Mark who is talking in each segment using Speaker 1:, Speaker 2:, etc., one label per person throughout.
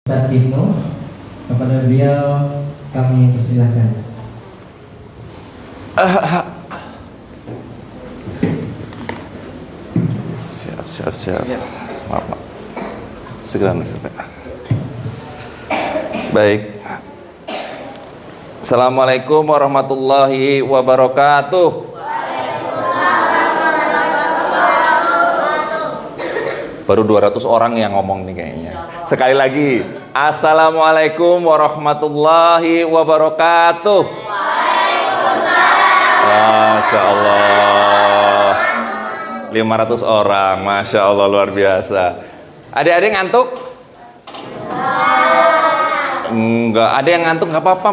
Speaker 1: Ustaz Ibnu, kepada beliau kami persilahkan.
Speaker 2: Siap. Maaf. Segera Ustaz. Baik. Assalamualaikum warahmatullahi wabarakatuh. Baru 200 orang yang ngomong nih kayaknya. Sekali lagi, Assalamualaikum warahmatullahi wabarakatuh. Masya Allah, 500 orang, Masya Allah, luar biasa. Adik-adik ngantuk? Enggak, ada yang ngantuk nggak apa-apa,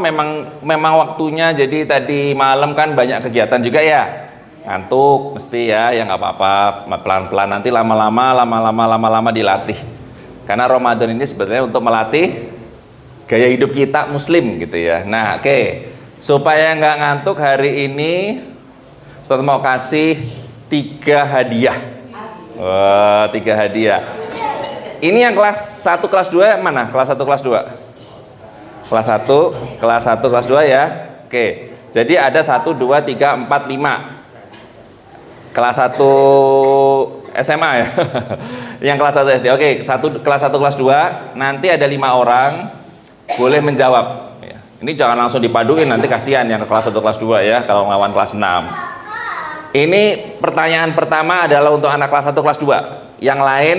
Speaker 2: memang waktunya. Jadi tadi malam kan banyak kegiatan juga ya. Ngantuk mesti ya nggak apa-apa, pelan-pelan, nanti lama-lama dilatih. Karena Ramadan ini sebenarnya untuk melatih gaya hidup kita muslim gitu ya. Nah, oke. Supaya nggak ngantuk, hari ini Ustaz mau kasih 3 hadiah. Wah, 3 hadiah. Ini yang kelas 1, kelas 2 mana? Kelas 1, kelas 2. Kelas 1, kelas 2 ya. Oke. Jadi ada 1, 2, 3, 4, 5. Kelas 1 SMA ya. Yang kelas 1 SD. Oke, kelas 1, kelas 2, nanti ada 5 orang boleh menjawab ya. Ini jangan langsung dipaduin, nanti kasihan yang kelas 1, kelas 2 ya kalau ngelawan kelas 6. Ini pertanyaan pertama adalah untuk anak kelas 1, kelas 2. Yang lain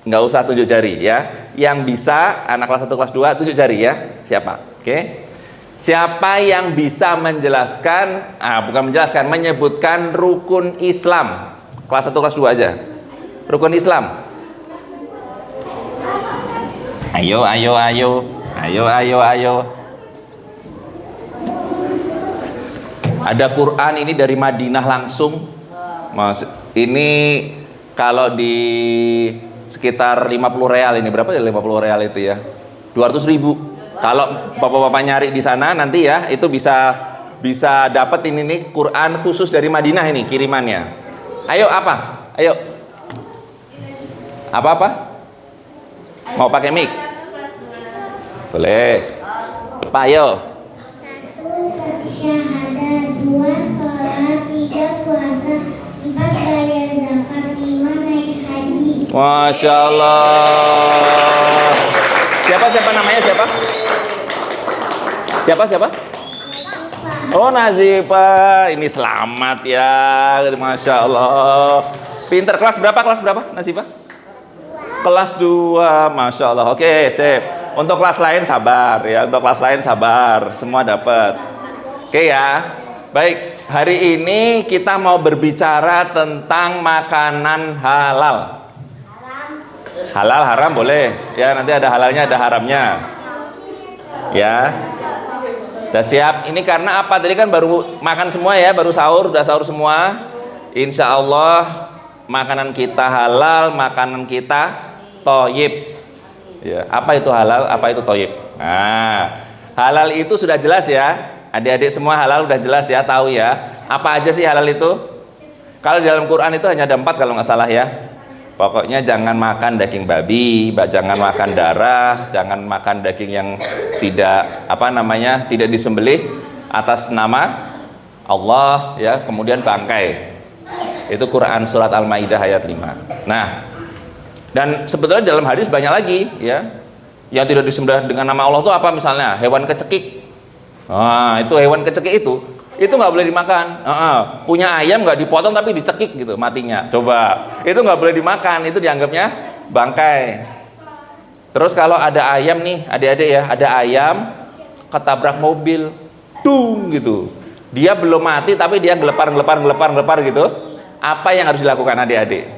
Speaker 2: nggak usah tunjuk jari ya. Yang bisa anak kelas 1, kelas 2 tunjuk jari ya. Siapa? Oke. Siapa yang bisa menjelaskan, menyebutkan rukun Islam? Kelas 1, kelas 2 aja. Rukun Islam. Ayo. Ada Quran ini dari Madinah langsung. Ini kalau di sekitar 50 real ini, berapa ya 50 real itu ya? 200.000. Kalau bapak-bapak nyari di sana nanti ya, itu bisa dapat ini nih Quran khusus dari Madinah ini kirimannya. Ayo apa? Ayo. Apa? Mau pakai mic? Boleh. Pak, ayo.
Speaker 3: 1 syahadat, 2 sholat, 3 puasa, 4 bayar zakat, 5 naik haji.
Speaker 2: Masya Allah. Siapa namanya siapa? Siapa? Oh, Nazifa. Ini selamat ya. Masya Allah. Pinter. Kelas berapa Nazifa? Kelas 2. Masya Allah. Oke, sip. Untuk kelas lain sabar ya. Semua dapat. Oke ya. Baik, hari ini kita mau berbicara tentang makanan halal. Halal, haram boleh ya, nanti ada halalnya, ada haramnya ya. Udah siap? Ini karena apa? Tadi kan baru makan semua ya, baru sahur, udah sahur semua. Insya Allah makanan kita halal, makanan kita thayyib ya. Apa itu halal, apa itu thayyib? Nah, halal itu sudah jelas ya, adik-adik semua halal udah jelas ya, tahu ya. Apa aja sih halal itu? Kalau di dalam Quran itu hanya ada 4 kalau nggak salah ya. Pokoknya jangan makan daging babi, jangan makan darah, jangan makan daging yang tidak tidak disembelih atas nama Allah ya, kemudian bangkai. Itu Quran surat Al-Maidah ayat 5. Nah, dan sebetulnya dalam hadis banyak lagi ya. Yang tidak disembelih dengan nama Allah itu apa misalnya? Hewan kecekik. Nah, itu hewan kecekik itu nggak boleh dimakan. Punya ayam nggak dipotong tapi dicekik gitu matinya. Coba, itu nggak boleh dimakan, itu dianggapnya bangkai. Terus kalau ada ayam nih, adik-adik ya, ada ayam ketabrak mobil, dung gitu. Dia belum mati tapi dia gelepar gitu. Apa yang harus dilakukan adik-adik?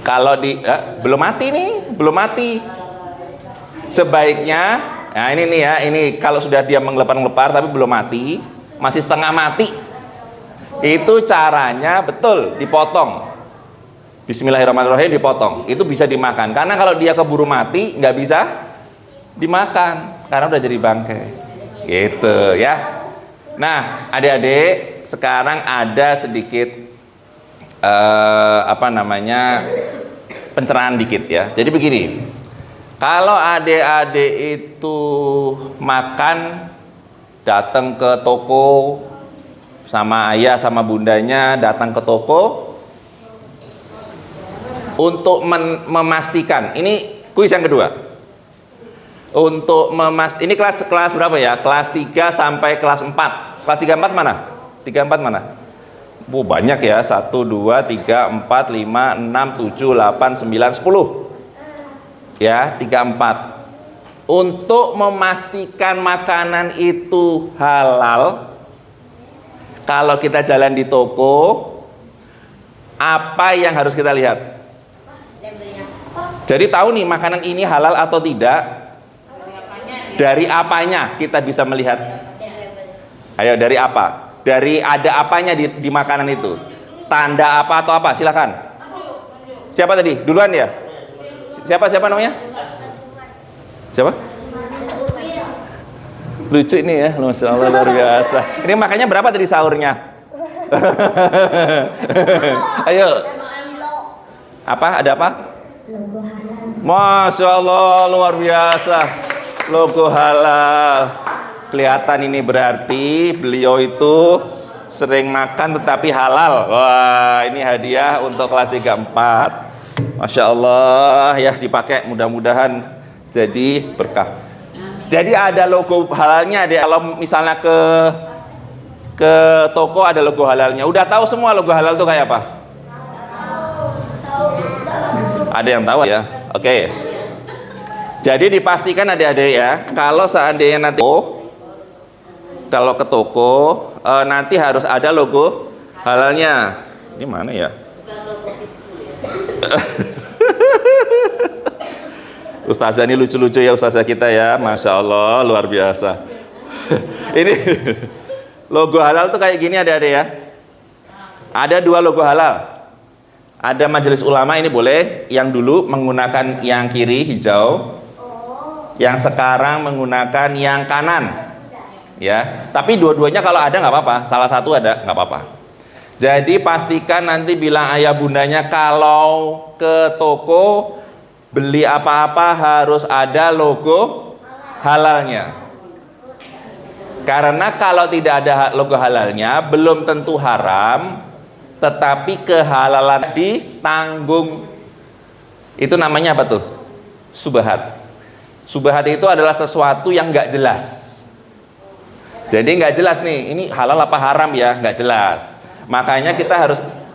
Speaker 2: Kalau belum mati. Sebaiknya, nah ini nih ya, ini kalau sudah dia menggelepar tapi belum mati, masih setengah mati, itu caranya betul dipotong. Bismillahirrahmanirrahim, dipotong. Itu bisa dimakan. Karena kalau dia keburu mati, nggak bisa dimakan karena udah jadi bangkai. Gitu ya. Nah, adik-adik, sekarang ada sedikit pencerahan dikit ya. Jadi begini, kalau adik-adik itu makan, datang ke toko sama ayah sama bundanya, datang ke toko untuk memastikan, ini kuis yang kedua. Untuk ini kelas berapa ya? Kelas 3 sampai kelas 4. Kelas 3 4 mana? 3 4 mana? Banyak ya. 1 2 3 4 5 6 7 8 9 10. Ya, 3 4. Untuk memastikan makanan itu halal, kalau kita jalan di toko, apa yang harus kita lihat? Jadi tahu nih makanan ini halal atau tidak? Dari apanya kita bisa melihat? Ayo, dari apa? Dari ada apanya di makanan itu? Tanda apa atau apa? Silakan. Siapa tadi? Duluan ya? Siapa namanya? Siapa? Lucu ini ya, Masya Allah, luar biasa. Ini makanya berapa tadi sahurnya? Ayo. Apa? Ada apa? Masya Allah, luar biasa. Logo halal. Kelihatan ini berarti beliau itu sering makan tetapi halal. Wah, ini hadiah untuk kelas 3 4. Masya Allah ya, dipakai, mudah-mudahan jadi berkah. Jadi ada logo halalnya. Kalau misalnya ke toko ada logo halalnya. Udah tahu semua logo halal itu kayak apa? Ada yang tahu ya? Oke. Jadi dipastikan adik-adik ya, kalau seandainya nanti kalau ke toko nanti harus ada logo halalnya. Ini mana ya? Ustazah ini lucu-lucu ya, ustazah kita ya, Masya Allah, luar biasa. Ini logo halal tuh kayak gini adik-adik ya. Ada 2 logo halal. Ada Majelis Ulama, ini boleh, yang dulu menggunakan yang kiri hijau, yang sekarang menggunakan yang kanan ya. Tapi dua-duanya kalau ada nggak apa-apa, salah satu ada nggak apa-apa. Jadi pastikan nanti bilang ayah bundanya kalau ke toko beli apa-apa harus ada logo halalnya. Karena kalau tidak ada logo halalnya belum tentu haram, tetapi kehalalan ditanggung. Itu namanya apa tuh? Subhat. Subhat itu adalah sesuatu yang nggak jelas. Jadi nggak jelas nih, ini halal apa haram ya, nggak jelas. Makanya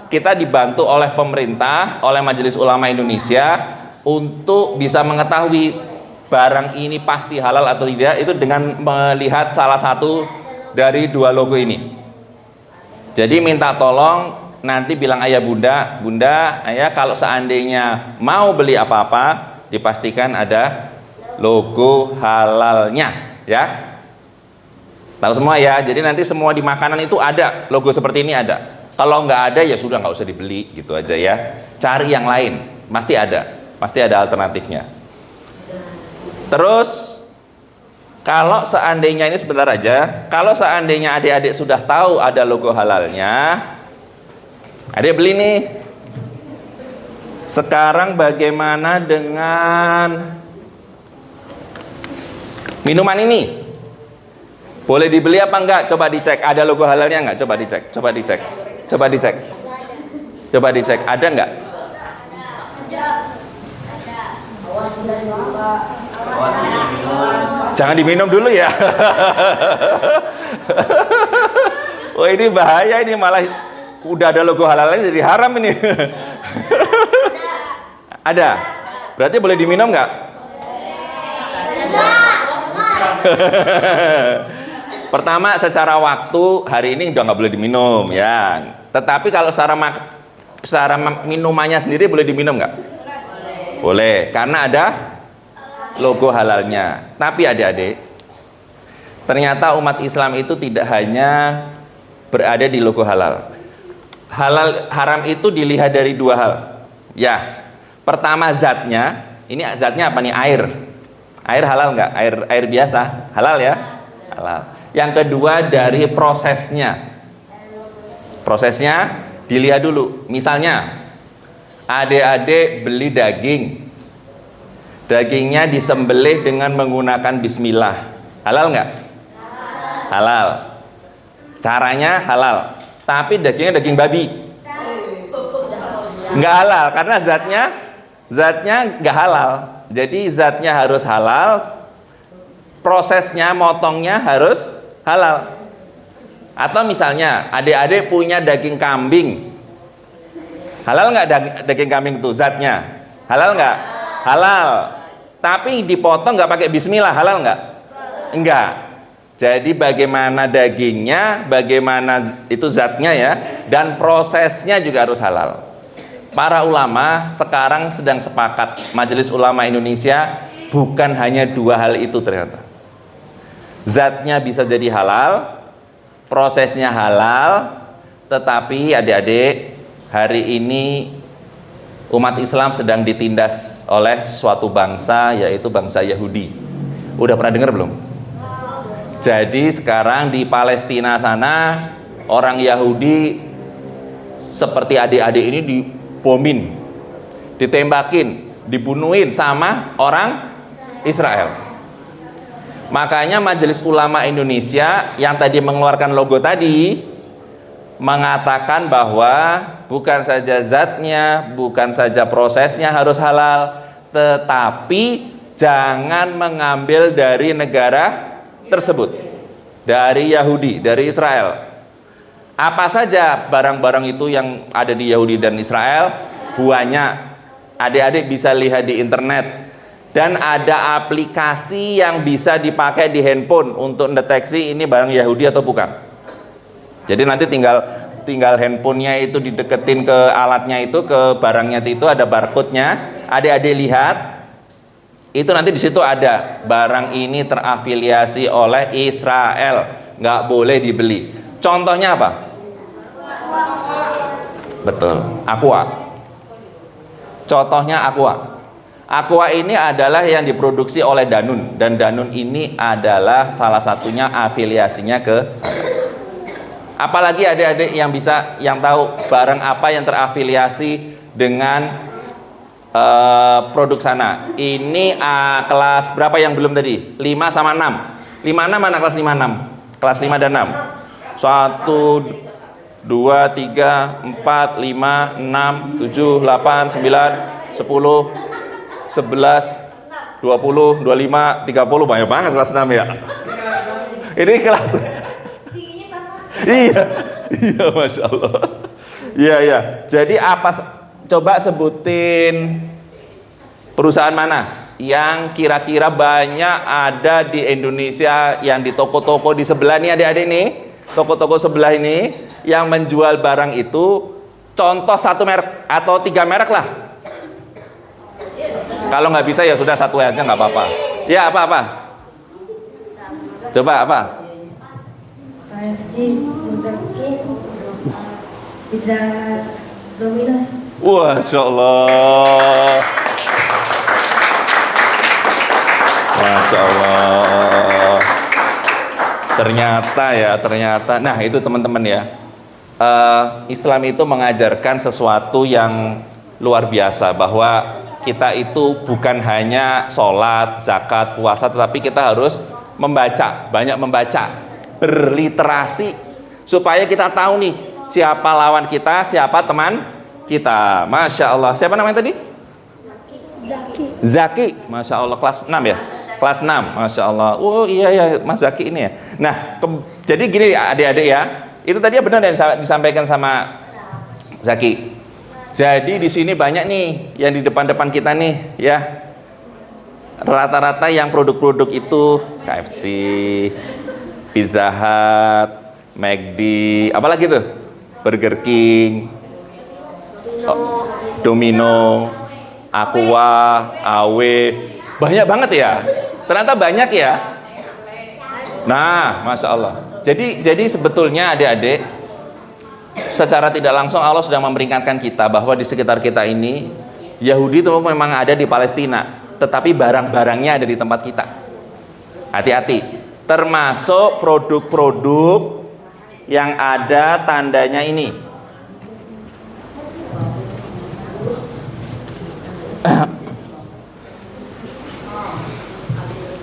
Speaker 2: kita dibantu oleh pemerintah, oleh Majelis Ulama Indonesia untuk bisa mengetahui barang ini pasti halal atau tidak itu dengan melihat salah satu dari 2 logo ini. Jadi minta tolong nanti bilang ayah bunda, ayah kalau seandainya mau beli apa-apa dipastikan ada logo halalnya ya. Tahu semua ya. Jadi nanti semua di makanan itu ada logo seperti ini ada. Kalau nggak ada ya sudah, nggak usah dibeli gitu aja ya. Cari yang lain, pasti ada alternatifnya. Terus kalau seandainya ini sebentar aja, kalau seandainya adik-adik sudah tahu ada logo halalnya, adik beli nih. Sekarang bagaimana dengan minuman ini? Boleh dibeli apa enggak? Coba dicek. Ada logo halalnya enggak? Coba dicek. Ada enggak? Jangan diminum dulu ya. Oh, ini bahaya, ini malah udah ada logo halalnya jadi haram ini. Ada. Berarti boleh diminum enggak? Pertama, secara waktu hari ini udah nggak boleh diminum ya. Tetapi kalau secara minumannya sendiri boleh diminum nggak? Boleh, karena ada logo halalnya. Tapi adik-adik, ternyata umat Islam itu tidak hanya berada di logo halal. Halal haram itu dilihat dari 2 hal. Ya, pertama zatnya. Ini zatnya apa nih? Air halal nggak? Air biasa halal ya? Halal. Yang kedua dari prosesnya. Prosesnya dilihat dulu. Misalnya Adik-adik beli daging. Dagingnya disembelih dengan menggunakan bismillah. Halal nggak? Halal. Caranya halal. Tapi dagingnya daging babi. Nggak halal karena zatnya nggak halal. Jadi zatnya harus halal, prosesnya motongnya harus halal. Atau misalnya adik-adik punya daging kambing, halal nggak daging kambing itu zatnya? Halal nggak? Halal. Tapi dipotong nggak pakai bismillah, halal nggak? Enggak. Jadi bagaimana dagingnya, bagaimana itu zatnya ya, dan prosesnya juga harus halal. Para ulama sekarang sedang sepakat, Majelis Ulama Indonesia, bukan hanya dua hal itu ternyata. Zatnya bisa jadi halal, prosesnya halal, tetapi adik-adik, hari ini umat Islam sedang ditindas oleh suatu bangsa, yaitu bangsa Yahudi. Udah pernah dengar belum? Jadi sekarang di Palestina sana, orang Yahudi seperti adik-adik ini dibomin, ditembakin, dibunuhin sama orang Israel. Makanya Majelis Ulama Indonesia yang tadi mengeluarkan logo tadi mengatakan bahwa bukan saja zatnya, bukan saja prosesnya harus halal, tetapi jangan mengambil dari negara tersebut, dari Yahudi, dari Israel. Apa saja barang-barang itu yang ada di Yahudi dan Israel? Banyak. Adik-adik bisa lihat di internet. Dan ada aplikasi yang bisa dipakai di handphone untuk mendeteksi ini barang Yahudi atau bukan. Jadi nanti tinggal handphonenya itu dideketin ke alatnya itu, ke barangnya itu, ada barcode-nya. Adik-adik lihat, itu nanti di situ ada barang ini terafiliasi oleh Israel, nggak boleh dibeli. Contohnya apa? Betul, Aqua. Contohnya Aqua. Aqua ini adalah yang diproduksi oleh Danone, dan Danone ini adalah salah satunya afiliasinya ke sana. Apalagi adik-adik yang tahu barang apa yang terafiliasi dengan produk sana. Ini kelas berapa yang belum tadi? 5 sama 6. 5, 6 mana kelas 5, 6? Kelas 5 dan 6. 1, 2, 3, 4, 5, 6, 7, 8, 9, 10, 11, 20, 25, 30, banyak banget kelas 6 ya. Ini kelas. Iya, Masya Allah. Iya. Jadi apa? Coba sebutin perusahaan mana yang kira-kira banyak ada di Indonesia, yang di toko-toko di sebelah ini, adik-adik nih, toko-toko sebelah ini yang menjual barang itu. Contoh 1 merek atau 3 merek lah. Kalau nggak bisa ya sudah 1 aja, nggak apa-apa. Ya apa? Coba apa?
Speaker 4: KFC, Burger King, Pizza Domino's.
Speaker 2: Masya Allah. Masya Allah. Ternyata. Nah itu teman-teman ya. Islam itu mengajarkan sesuatu yang luar biasa, bahwa kita itu bukan hanya sholat, zakat, puasa, tetapi kita harus membaca, banyak membaca, berliterasi, supaya kita tahu nih siapa lawan kita, siapa teman kita. Masya Allah. Siapa namanya tadi? Zaki. Masya Allah, kelas 6 ya? Kelas 6, Masya Allah. Oh iya Mas Zaki ini ya. Nah, jadi gini adik-adik ya, itu tadi benar yang disampaikan sama Zaki. Jadi di sini banyak nih yang di depan-depan kita nih ya. Rata-rata yang produk-produk itu KFC, Pizza Hut, McD, apalagi tuh? Burger King, Domino, Aqua, AW. Banyak banget ya. Ternyata banyak ya. Nah, Masya Allah. Jadi sebetulnya adik-adik, secara tidak langsung Allah sudah memperingatkan kita bahwa di sekitar kita ini Yahudi itu memang ada di Palestina, tetapi barang-barangnya ada di tempat kita. Hati-hati, termasuk produk-produk yang ada tandanya ini.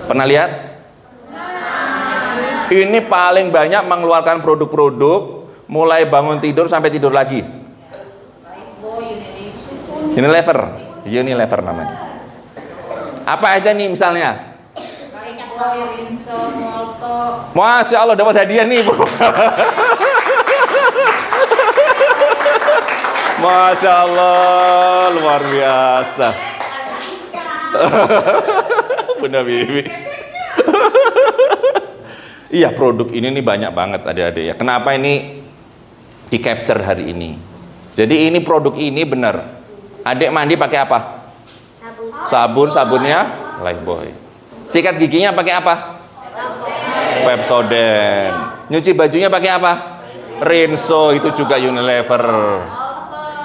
Speaker 2: Pernah lihat? Ini paling banyak mengeluarkan produk-produk mulai bangun tidur sampai tidur lagi. Unilever namanya. Apa aja nih misalnya? Masya Allah, dapat hadiah nih, Bu. Masya Allah, luar biasa. Bunda Bibi. Iya, produk ini nih banyak banget adik-adik ya. Kenapa ini di capture hari ini? Jadi ini produk ini benar. Adik mandi pakai apa? Sabunnya Lifebuoy. Sikat giginya pakai apa? Pepsodent. Nyuci bajunya pakai apa? Rinso, itu juga Unilever.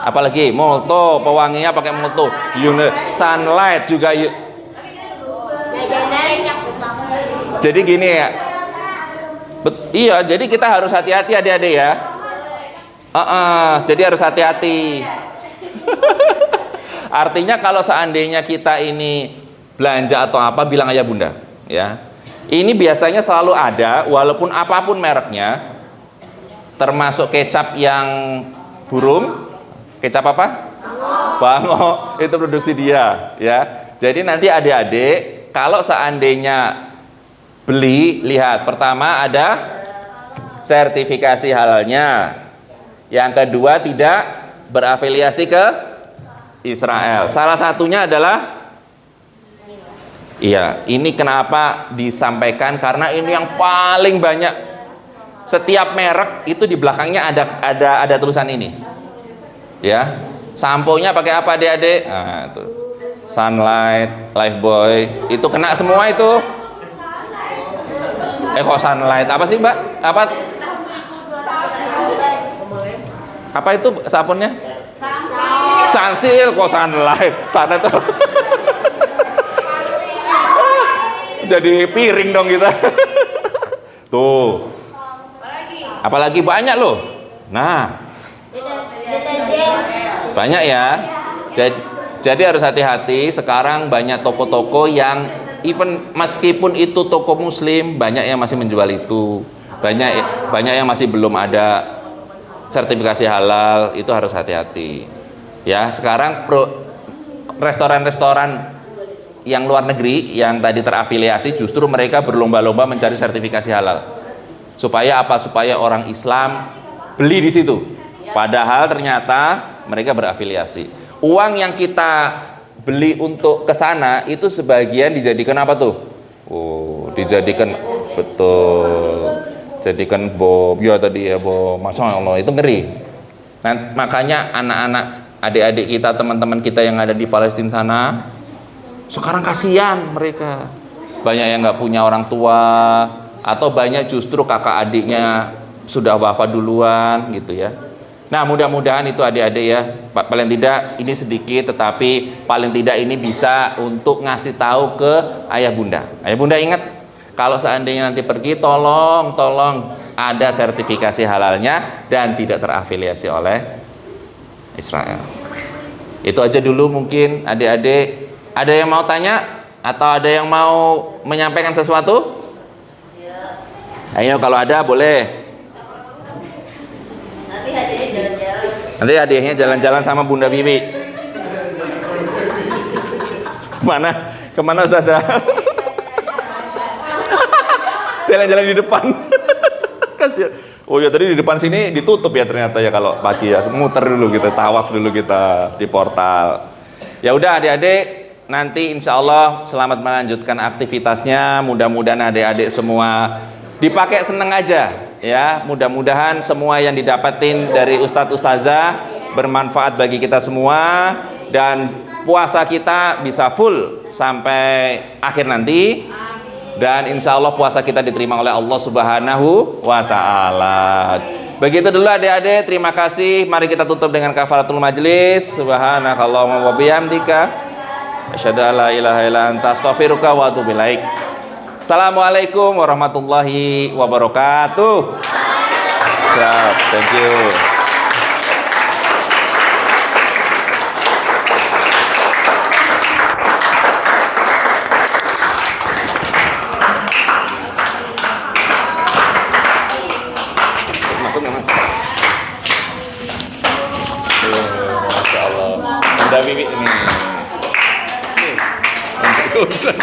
Speaker 2: Apalagi Molto, pewanginya pakai Molto. Sunlight juga. Jadi gini ya. Iya, jadi kita harus hati-hati adik-adik ya. Jadi harus hati-hati. Artinya kalau seandainya kita ini belanja atau apa, bilang aja Bunda ya. Ini biasanya selalu ada walaupun apapun mereknya, termasuk kecap yang burung. Kecap apa? Bango. Itu produksi dia ya. Jadi nanti adik-adik kalau seandainya beli, lihat pertama ada sertifikasi halalnya. Yang kedua tidak berafiliasi ke Israel. Salah satunya adalah iya, ini kenapa disampaikan karena ini yang paling banyak. Setiap merek itu di belakangnya ada tulisan ini. Ya. Sampo-nya pakai apa Adik-adik? Nah, itu. Sunlight, Lifebuoy, itu kena semua itu. Kok Sunlight? Apa sih, Mbak? Apa itu sabunnya? Sunsil, kok Sunlight? Sana tuh. Jadi piring dong kita. Tuh. Apalagi banyak loh. Nah. Banyak ya. Jadi harus hati-hati. Sekarang banyak toko-toko yang even meskipun itu toko muslim, banyak yang masih menjual itu. Banyak yang masih belum ada sertifikasi halal, itu harus hati-hati. Ya, sekarang restoran-restoran yang luar negeri yang tadi terafiliasi justru mereka berlomba-lomba mencari sertifikasi halal. Supaya apa? Supaya orang Islam beli di situ. Padahal ternyata mereka berafiliasi. Uang yang kita beli untuk ke sana itu sebagian dijadikan apa tuh? Oh, dijadikan betul. Jadikan bom. Ya tadi ya bom. Masya Allah, itu ngeri. Nah, makanya anak-anak, adik-adik kita, teman-teman kita yang ada di Palestina sana, sekarang kasihan mereka. Banyak yang nggak punya orang tua, atau banyak justru kakak adiknya sudah wafat duluan gitu ya. Nah, mudah-mudahan itu adik-adik ya, paling tidak ini sedikit, tetapi paling tidak ini bisa untuk ngasih tahu ke ayah bunda. Ayah bunda ingat, kalau seandainya nanti pergi, tolong ada sertifikasi halalnya dan tidak terafiliasi oleh Israel. Itu aja dulu mungkin adik-adik. Ada yang mau tanya atau ada yang mau menyampaikan sesuatu? Ayo kalau ada boleh. Nanti hadiahnya jalan-jalan sama Bunda Bibi. Kemana Ustazah? Jalan-jalan di depan. Oh ya, tadi di depan sini ditutup ya ternyata ya kalau pagi ya. Muter dulu kita, tawaf dulu kita di portal. Ya udah adik-adik, nanti insya Allah selamat melanjutkan aktivitasnya. Mudah-mudahan adik-adik semua dipakai seneng aja ya. Mudah-mudahan semua yang didapatin dari Ustadz Ustazah bermanfaat bagi kita semua, dan puasa kita bisa full sampai akhir nanti, dan insya Allah puasa kita diterima oleh Allah Subhanahu wa Ta'ala. Begitu dulu adik-adik, terima kasih. Mari kita tutup dengan kafaratul majlis. Subhanakallahumma wa bihamdika asyhadu an la ilaha illa anta astaghfiruka wa atubu ilaik. Assalamualaikum warahmatullahi wabarakatuh. Siap, thank you. Ada Wiwi ini. Untuk urusan.